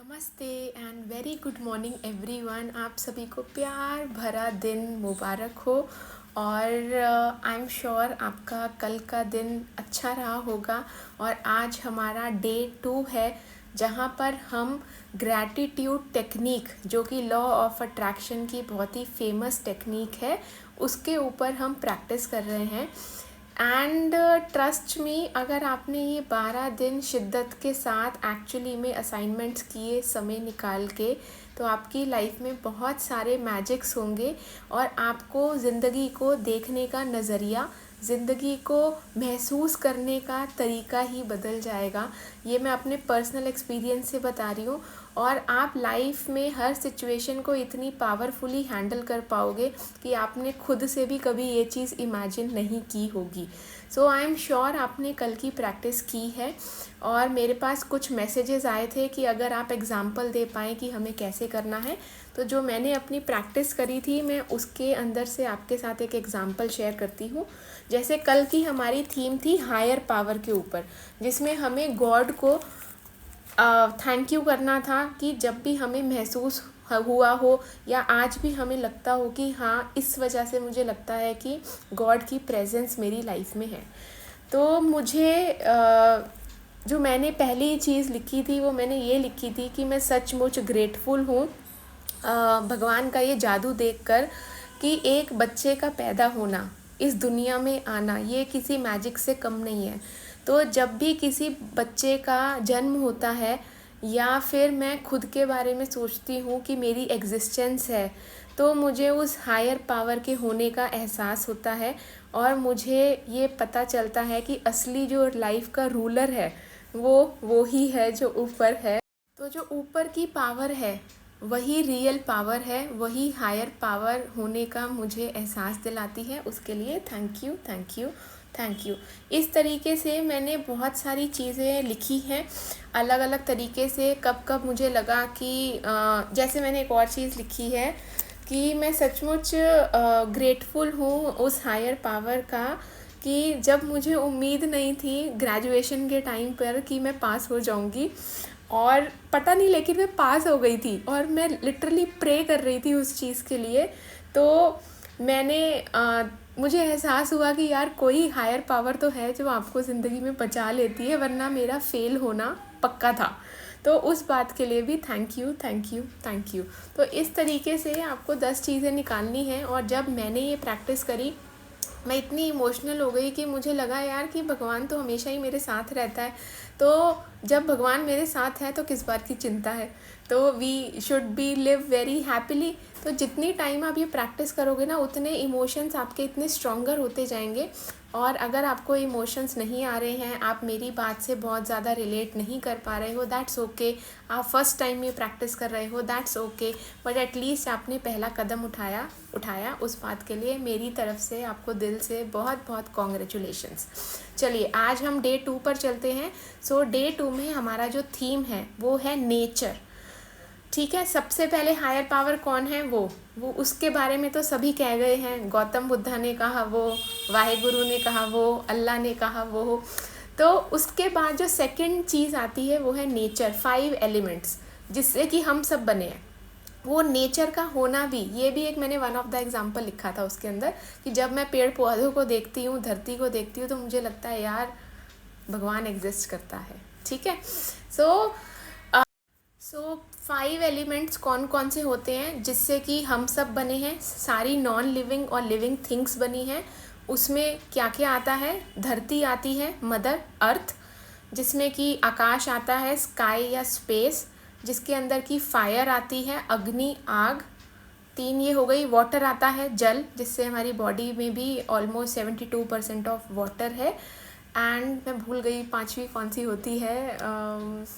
नमस्ते and very good morning everyone. आप सभी को प्यार भरा दिन मुबारक हो और आई एम श्योर आपका कल का दिन अच्छा रहा होगा। और आज हमारा डे 2 है जहाँ पर हम ग्रैटिट्यूड टेक्निक, जो कि लॉ ऑफ अट्रैक्शन की बहुत ही फेमस टेक्निक है, उसके ऊपर हम प्रैक्टिस कर रहे हैं। एंड ट्रस्ट मी, अगर आपने ये 12 दिन शिद्दत के साथ एक्चुअली में असाइनमेंट्स किए समय निकाल के, तो आपकी लाइफ में बहुत सारे मैजिक्स होंगे और आपको ज़िंदगी को देखने का नज़रिया, ज़िंदगी को महसूस करने का तरीका ही बदल जाएगा। ये मैं अपने पर्सनल एक्सपीरियंस से बता रही हूँ। और आप लाइफ में हर सिचुएशन को इतनी पावरफुली हैंडल कर पाओगे कि आपने खुद से भी कभी ये चीज़ इमेजिन नहीं की होगी। सो आई एम श्योर आपने कल की प्रैक्टिस की है। और मेरे पास कुछ मैसेजेस आए थे कि अगर आप एग्जांपल दे पाएँ कि हमें कैसे करना है, तो जो मैंने अपनी प्रैक्टिस करी थी मैं उसके अंदर से आपके साथ एक एग्जांपल शेयर करती हूँ। जैसे कल की हमारी थीम थी हायर पावर के ऊपर, जिसमें हमें गॉड को थैंक यू करना था कि जब भी हमें महसूस हुआ हो या आज भी हमें लगता हो कि हाँ, इस वजह से मुझे लगता है कि गॉड की प्रेजेंस मेरी लाइफ में है। तो मुझे जो मैंने पहली चीज़ लिखी थी वो मैंने ये लिखी थी कि मैं सचमुच ग्रेटफुल हूँ भगवान का ये जादू देखकर कि एक बच्चे का पैदा होना, इस दुनिया में आना, ये किसी मैजिक से कम नहीं है। तो जब भी किसी बच्चे का जन्म होता है या फिर मैं खुद के बारे में सोचती हूँ कि मेरी एग्जिस्टेंस है, तो मुझे उस हायर पावर के होने का एहसास होता है और मुझे ये पता चलता है कि असली जो लाइफ का रूलर है वो ही है जो ऊपर है। तो जो ऊपर की पावर है वही रियल पावर है, वही हायर पावर होने का मुझे एहसास दिलाती है। उसके लिए thank you, thank you, thank you. इस तरीके से मैंने बहुत सारी चीज़ें लिखी हैं अलग अलग तरीके से। कब कब मुझे लगा कि जैसे मैंने एक और चीज़ लिखी है कि मैं सचमुच ग्रेटफुल हूँ उस हायर पावर का कि जब मुझे उम्मीद नहीं थी ग्रेजुएशन के टाइम पर कि मैं पास हो जाऊँगी, और पता नहीं लेकिन मैं पास हो गई थी और मैं लिटरली प्रे कर रही थी उस चीज़ के लिए। तो मैंने मुझे एहसास हुआ कि यार कोई हायर पावर तो है जो आपको ज़िंदगी में बचा लेती है, वरना मेरा फेल होना पक्का था। तो उस बात के लिए भी thank you, thank you, thank you. तो इस तरीके से आपको 10 चीज़ें निकालनी हैं। और जब मैंने ये प्रैक्टिस करी, मैं इतनी इमोशनल हो गई कि मुझे लगा यार कि भगवान तो हमेशा ही मेरे साथ रहता है। तो जब भगवान मेरे साथ है तो किस बात की चिंता है। तो we should be live very happily. तो जितनी टाइम आप ये प्रैक्टिस करोगे ना, उतने इमोशंस आपके इतने स्ट्रॉन्गर होते जाएंगे। और अगर आपको इमोशंस नहीं आ रहे हैं, आप मेरी बात से बहुत ज़्यादा रिलेट नहीं कर पा रहे हो, दैट्स ओके। आप फर्स्ट टाइम ये प्रैक्टिस कर रहे हो, दैट्स ओके। बट एटलीस्ट आपने पहला कदम उठाया उस बात के लिए मेरी तरफ से आपको दिल से बहुत बहुत कॉन्ग्रेचुलेशंस। चलिए आज हम डे 2 पर चलते हैं। सो डे 2 में हमारा जो थीम है वो है नेचर। ठीक है, सबसे पहले हायर पावर कौन है, वो उसके बारे में तो सभी कह गए हैं। गौतम बुद्धा ने कहा वो, वाहेगुरु ने कहा वो, अल्लाह ने कहा वो। तो उसके बाद जो सेकंड चीज़ आती है वो है नेचर, 5 एलिमेंट्स जिससे कि हम सब बने हैं। वो नेचर का होना भी, ये भी एक मैंने वन ऑफ द एग्जाम्पल लिखा था उसके अंदर कि जब मैं पेड़ पौधों को देखती हूँ, धरती को देखती हूँ, तो मुझे लगता है यार भगवान एग्जिस्ट करता है। ठीक है। सो 5 एलिमेंट्स कौन कौन से होते हैं जिससे कि हम सब बने हैं, सारी नॉन लिविंग और लिविंग थिंग्स बनी हैं। उसमें क्या क्या आता है, धरती आती है, मदर अर्थ, जिसमें कि आकाश आता है, स्काई या स्पेस, जिसके अंदर की फायर आती है, अग्नि आग। 3 ये हो गई। वाटर आता है, जल, जिससे हमारी बॉडी में भी ऑलमोस्ट 72% ऑफ वाटर है। एंड मैं भूल गई 5वीं कौन सी होती है।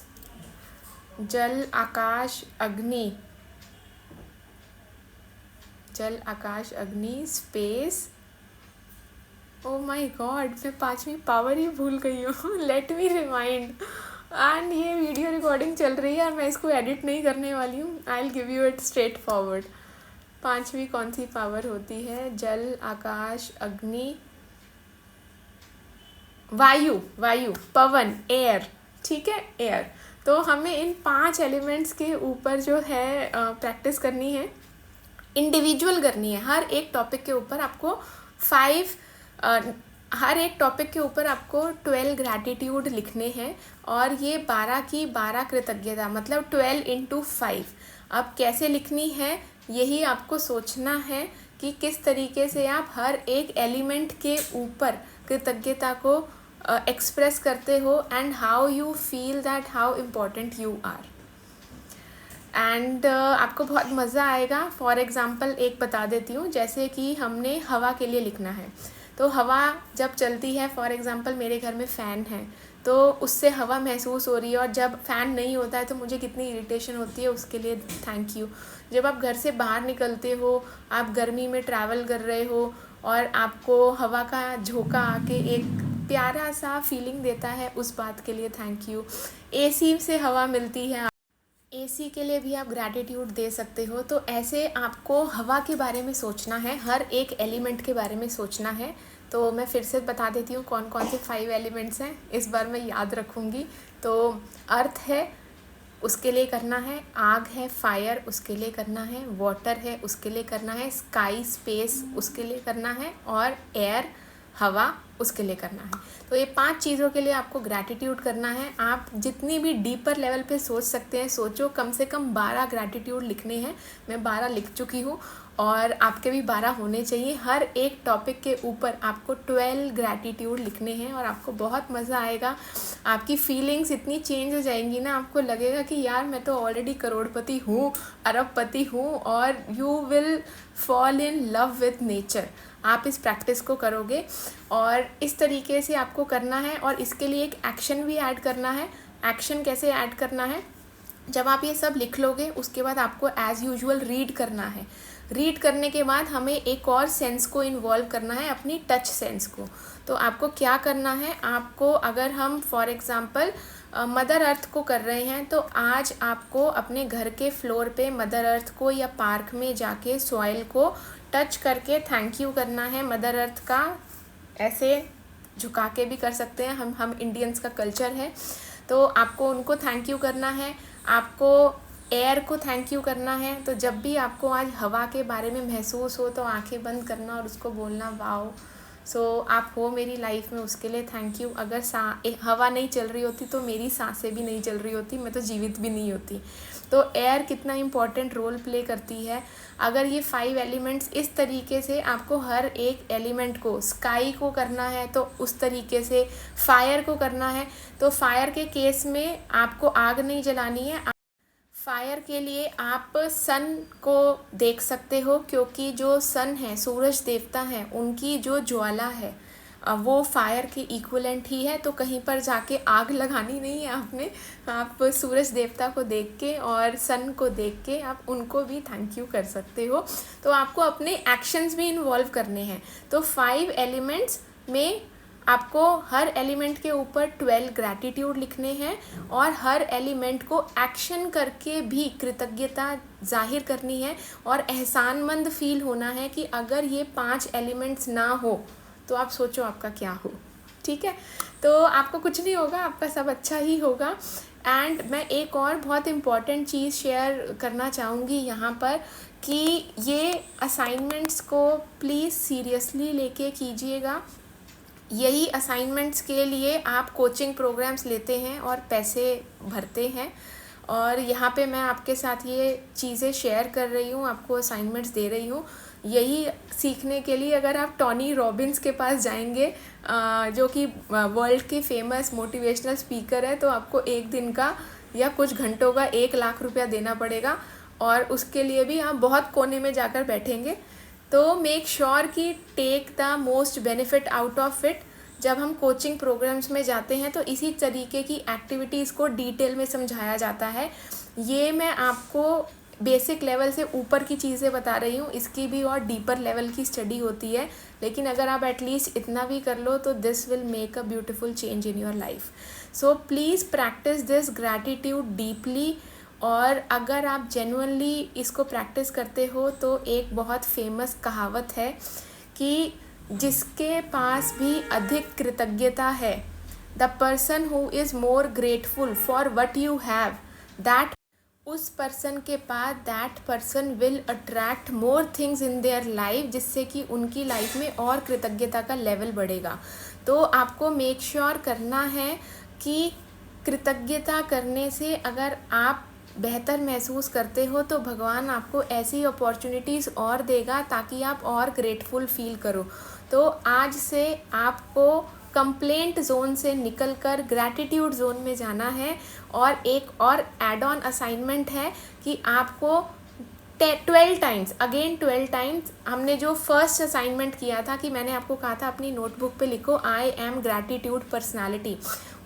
जल आकाश अग्नि, जल आकाश अग्नि स्पेस। ओ माय गॉड, मैं 5वीं पावर ही भूल गई हूँ। Let me remind. एंड ये वीडियो रिकॉर्डिंग चल रही है और मैं इसको एडिट नहीं करने वाली हूँ। I will give you it straightforward. 5वीं कौन सी पावर होती है, जल आकाश अग्नि वायु, पवन, एयर। ठीक है, एयर। तो हमें इन 5 एलिमेंट्स के ऊपर जो है प्रैक्टिस करनी है, इंडिविजुअल करनी है। हर एक टॉपिक के ऊपर आपको 5 हर एक टॉपिक के ऊपर आपको 12 ग्रैटिट्यूड लिखने हैं, और ये 12 की 12 कृतज्ञता, मतलब 12 इंटू 5। अब कैसे लिखनी है यही आपको सोचना है कि किस तरीके से आप हर एक एलिमेंट के ऊपर कृतज्ञता को एक्सप्रेस करते हो, and how you feel that how important you are. And आपको बहुत मज़ा आएगा। फॉर एग्ज़ाम्पल एक बता देती हूँ, जैसे कि हमने हवा के लिए लिखना है, तो हवा जब चलती है, फॉर एग्ज़ाम्पल मेरे घर में फ़ैन है, तो उससे हवा महसूस हो रही है, और जब फ़ैन नहीं होता है तो मुझे कितनी इरिटेशन होती है, उसके लिए थैंक यू। जब आप घर से बाहर निकलते हो, आप गर्मी में ट्रैवल कर रहे हो, और आपको हवा का झोंका आके एक प्यारा सा फीलिंग देता है, उस बात के लिए थैंक यू। एसी से हवा मिलती है, एसी के लिए भी आप ग्रैटिट्यूड दे सकते हो। तो ऐसे आपको हवा के बारे में सोचना है, हर एक एलिमेंट के बारे में सोचना है। तो मैं फिर से बता देती हूँ कौन कौन से 5 एलिमेंट्स हैं, इस बार मैं याद रखूँगी। तो अर्थ है, उसके लिए करना है। आग है, फायर, उसके लिए करना है। वाटर है, उसके लिए करना है। स्काई, स्पेस, उसके लिए करना है। और एयर, हवा, उसके लिए करना है। तो ये 5 चीज़ों के लिए आपको ग्रैटिट्यूड करना है। आप जितनी भी डीपर लेवल पे सोच सकते हैं सोचो, कम से कम 12 ग्रैटिट्यूड लिखने हैं। मैं 12 लिख चुकी हूँ, और आपके भी 12 होने चाहिए। हर एक टॉपिक के ऊपर आपको 12 ग्रैटिट्यूड लिखने हैं, और आपको बहुत मज़ा आएगा। आपकी फीलिंग्स इतनी चेंज हो जाएंगी ना, आपको लगेगा कि यार मैं तो ऑलरेडी करोड़पति हूँ, अरबपति हूँ, और you will fall in love with nature. आप इस प्रैक्टिस को करोगे, और इस तरीके से आपको करना है। और इसके लिए एक एक्शन भी ऐड करना है। एक्शन कैसे ऐड करना है, जब आप ये सब लिख लोगे उसके बाद आपको एज़ यूजुअल रीड करना है। रीड करने के बाद हमें एक और सेंस को इन्वॉल्व करना है, अपनी टच सेंस को। तो आपको क्या करना है, आपको अगर हम फॉर एग्ज़ाम्पल मदर अर्थ को कर रहे हैं, तो आज आपको अपने घर के फ्लोर पे मदर अर्थ को, या पार्क में जाके सॉइल को टच करके थैंक यू करना है मदर अर्थ का। ऐसे झुका के भी कर सकते हैं, हम इंडियंस का कल्चर है। तो आपको उनको थैंक यू करना है। आपको एयर को थैंक यू करना है। तो जब भी आपको आज हवा के बारे में महसूस हो तो आंखें बंद करना और उसको बोलना वाओ, सो आप हो मेरी लाइफ में, उसके लिए थैंक यू। अगर हवा नहीं चल रही होती तो मेरी सांसें भी नहीं चल रही होती, मैं तो जीवित भी नहीं होती। तो एयर कितना इम्पॉर्टेंट रोल प्ले करती है। अगर ये 5 एलिमेंट्स, इस तरीके से आपको हर एक एलिमेंट को, स्काई को करना है तो उस तरीके से, फायर को करना है तो फायर के केस में आपको आग नहीं जलानी है। फायर के लिए आप सन को देख सकते हो, क्योंकि जो सन है, सूरज देवता हैं, उनकी जो ज्वाला है वो फायर के इक्वलेंट ही है। तो कहीं पर जाके आग लगानी नहीं है आपने, आप सूरज देवता को देख के और सन को देख के आप उनको भी थैंक यू कर सकते हो। तो आपको अपने एक्शंस भी इन्वॉल्व करने हैं। तो 5 एलिमेंट्स में आपको हर एलिमेंट के ऊपर 12 ग्रैटिट्यूड लिखने हैं, और हर एलिमेंट को एक्शन करके भी कृतज्ञता जाहिर करनी है, और एहसानमंद फील होना है कि अगर ये 5 एलिमेंट्स ना हो तो आप सोचो आपका क्या हो। ठीक है, तो आपको कुछ नहीं होगा, आपका सब अच्छा ही होगा। एंड मैं एक और बहुत इम्पॉर्टेंट चीज़ शेयर करना चाहूँगी यहाँ पर, कि ये असाइनमेंट्स को प्लीज़ सीरियसली लेके कीजिएगा। यही असाइनमेंट्स के लिए आप कोचिंग प्रोग्राम्स लेते हैं और पैसे भरते हैं, और यहाँ पे मैं आपके साथ ये चीज़ें शेयर कर रही हूँ, आपको असाइनमेंट्स दे रही हूँ। यही सीखने के लिए अगर आप टोनी रॉबिन्स के पास जाएंगे, जो कि वर्ल्ड के फेमस मोटिवेशनल स्पीकर है, तो आपको एक दिन का या कुछ घंटों का 1 लाख रुपया देना पड़ेगा, और उसके लिए भी आप बहुत कोने में जाकर बैठेंगे। तो मेक श्योर कि take the most benefit out of it. जब हम कोचिंग प्रोग्राम्स में जाते हैं तो इसी तरीके की एक्टिविटीज़ को डिटेल में समझाया जाता है। ये मैं आपको बेसिक लेवल से ऊपर की चीज़ें बता रही हूँ, इसकी भी और डीपर लेवल की स्टडी होती है, लेकिन अगर आप एटलीस्ट इतना भी कर लो तो this will make a beautiful change in your life. So please practise this gratitude deeply. और अगर आप जेन्युइनली इसको प्रैक्टिस करते हो तो एक बहुत फेमस कहावत है कि जिसके पास भी अधिक कृतज्ञता है the person who is more grateful for what you have, that उस पर्सन के पास that person will attract more things in their life, जिससे कि उनकी लाइफ में और कृतज्ञता का लेवल बढ़ेगा। तो आपको मेक श्योर करना है कि कृतज्ञता करने से अगर आप बेहतर महसूस करते हो तो भगवान आपको ऐसी अपॉर्चुनिटीज़ और देगा ताकि आप और ग्रेटफुल फील करो। तो आज से आपको कंप्लेंट जोन से निकलकर ग्रैटिट्यूड जोन में जाना है। और एक और एड ऑन असाइनमेंट है कि आपको 12 टाइम्स, अगेन 12 टाइम्स, हमने जो फर्स्ट असाइनमेंट किया था कि मैंने आपको कहा था अपनी नोटबुक पे लिखो आई एम ग्रैटिट्यूड पर्सनालिटी,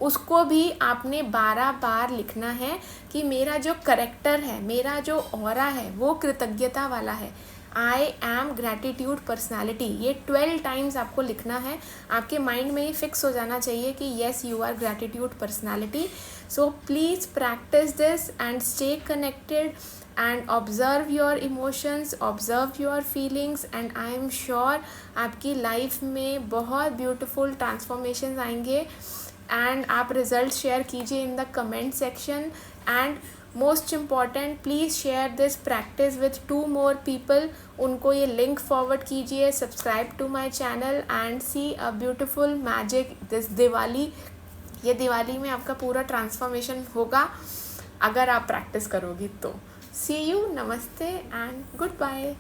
उसको भी आपने 12 बार लिखना है कि मेरा जो करेक्टर है, मेरा जो ऑरा है वो कृतज्ञता वाला है। आई एम ग्रैटिट्यूड पर्सनालिटी, ये 12 टाइम्स आपको लिखना है। आपके माइंड में ये फिक्स हो जाना चाहिए कि yes you are gratitude personality. So please practise this and stay connected and observe your emotions, observe your feelings, and I am sure आपकी लाइफ में बहुत ब्यूटिफुल ट्रांसफॉर्मेशन आएंगे। एंड आप रिजल्ट शेयर कीजिए in the comment section. And most important, please share this practice with 2 more people, उनको ये link forward कीजिए। Subscribe to my channel and see a beautiful magic this Diwali. ये दिवाली में आपका पूरा ट्रांसफॉर्मेशन होगा अगर आप प्रैक्टिस करोगी तो। See you, namaste and goodbye.